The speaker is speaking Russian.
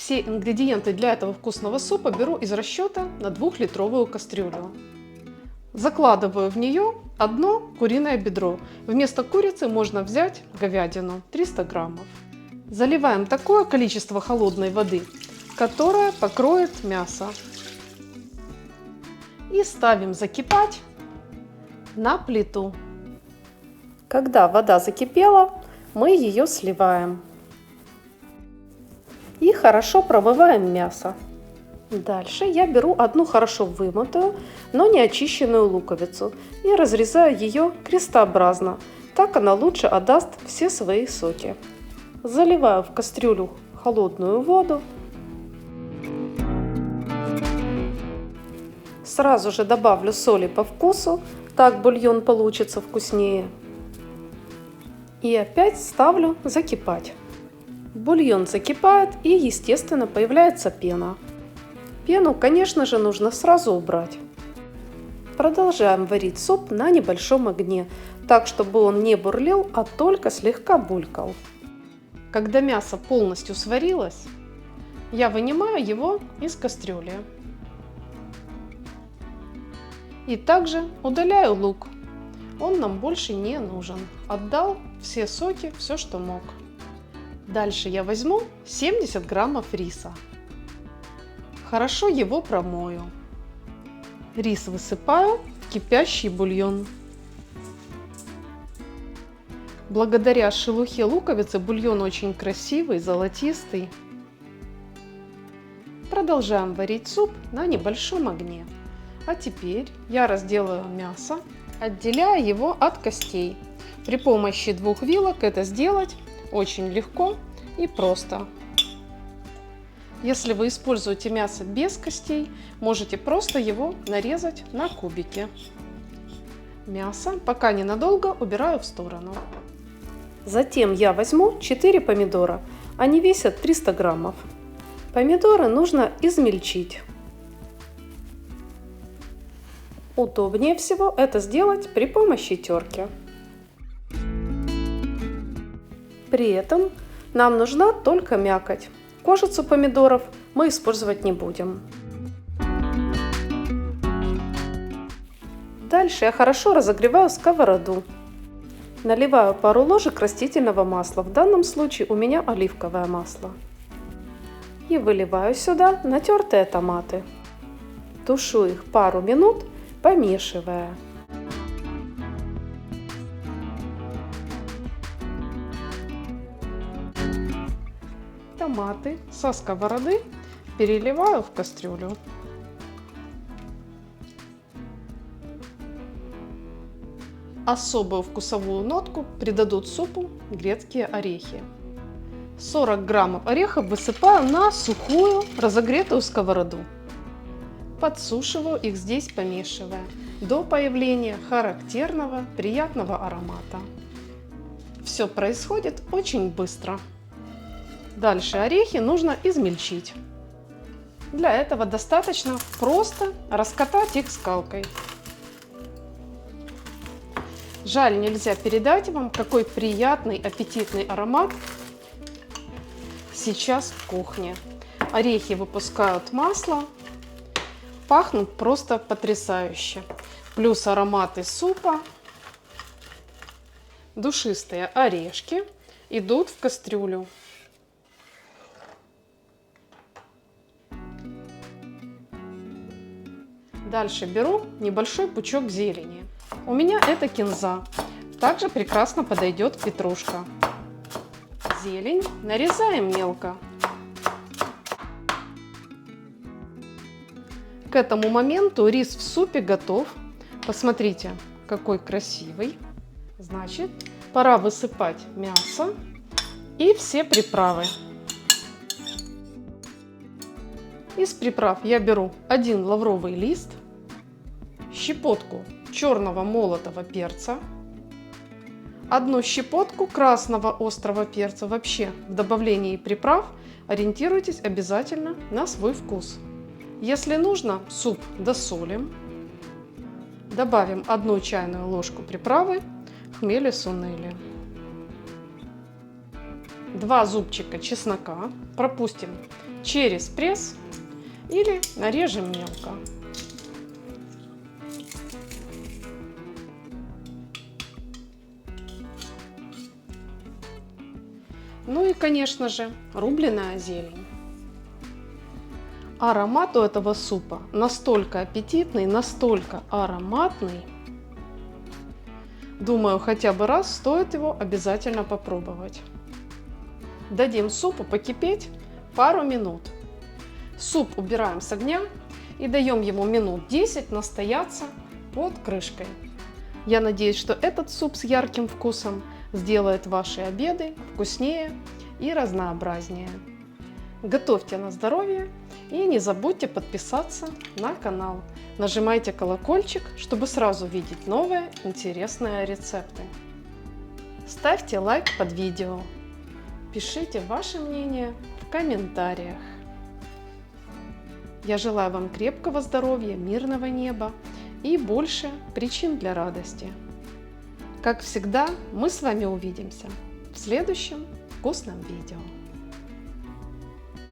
Все ингредиенты для этого вкусного супа беру из расчета на 2-литровую кастрюлю. Закладываю в нее одно куриное бедро. Вместо курицы можно взять говядину 300 граммов. Заливаем такое количество холодной воды, которое покроет мясо. И ставим закипать на плиту. Когда вода закипела, мы ее сливаем. И хорошо промываем мясо. Дальше я беру одну хорошо вымытую, но не очищенную луковицу и разрезаю ее крестообразно. Так она лучше отдаст все свои соки. Заливаю в кастрюлю холодную воду. Сразу же добавлю соли по вкусу, так бульон получится вкуснее. И опять ставлю закипать. Бульон закипает и, естественно, появляется пена. Пену, конечно же, нужно сразу убрать. Продолжаем варить суп на небольшом огне, так чтобы он не бурлил, а только слегка булькал. Когда мясо полностью сварилось, я вынимаю его из кастрюли. И также удаляю лук. Он нам больше не нужен. Отдал все соки, все, что мог. Дальше я возьму 70 граммов риса. Хорошо его промою. Рис высыпаю в кипящий бульон. Благодаря шелухе луковицы бульон очень красивый, золотистый. Продолжаем варить суп на небольшом огне. А теперь я разделаю мясо, отделяя его от костей. При помощи 2 вилок это сделать очень легко и просто. Если вы используете мясо без костей, можете просто его нарезать на кубики. Мясо пока ненадолго убираю в сторону. Затем я возьму 4 помидора. Они весят 300 граммов. Помидоры нужно измельчить. Удобнее всего это сделать при помощи терки. При этом нам нужна только мякоть. Кожицу помидоров мы использовать не будем. Дальше я хорошо разогреваю сковороду. Наливаю пару ложек растительного масла, в данном случае у меня оливковое масло. И выливаю сюда натертые томаты. Тушу их пару минут, помешивая. Томаты со сковороды переливаю в кастрюлю. Особую вкусовую нотку придадут супу грецкие орехи. 40 граммов орехов высыпаю на сухую разогретую сковороду. Подсушиваю их здесь, помешивая до появления характерного приятного аромата. Все происходит очень быстро. Дальше орехи нужно измельчить. Для этого достаточно просто раскатать их скалкой. Жаль, нельзя передать вам, какой приятный, аппетитный аромат сейчас в кухне. Орехи выпускают масло, пахнут просто потрясающе. Плюс ароматы супа, душистые орешки идут в кастрюлю. Дальше беру небольшой пучок зелени. У меня это кинза. Также прекрасно подойдет петрушка. Зелень нарезаем мелко. К этому моменту рис в супе готов. Посмотрите, какой красивый. Значит, пора высыпать мясо и все приправы. Из приправ я беру 1 лавровый лист, щепотку черного молотого перца, 1 щепотку красного острого перца. Вообще в добавлении приправ ориентируйтесь обязательно на свой вкус. Если нужно, суп досолим. Добавим 1 чайную ложку приправы хмели сунели. 2 зубчика чеснока пропустим через пресс или нарежем мелко. Ну и, конечно же, рубленая зелень. Аромат у этого супа настолько аппетитный, настолько ароматный. Думаю, хотя бы раз стоит его обязательно попробовать. Дадим супу покипеть пару минут. Суп убираем с огня и даем ему минут 10 настояться под крышкой. Я надеюсь, что этот суп с ярким вкусом сделает ваши обеды вкуснее и разнообразнее. Готовьте на здоровье и не забудьте подписаться на канал. Нажимайте колокольчик, чтобы сразу видеть новые интересные рецепты. Ставьте лайк под видео. Пишите ваше мнение в комментариях. Я желаю вам крепкого здоровья, мирного неба и больше причин для радости. Как всегда, мы с вами увидимся в следующем вкусном видео.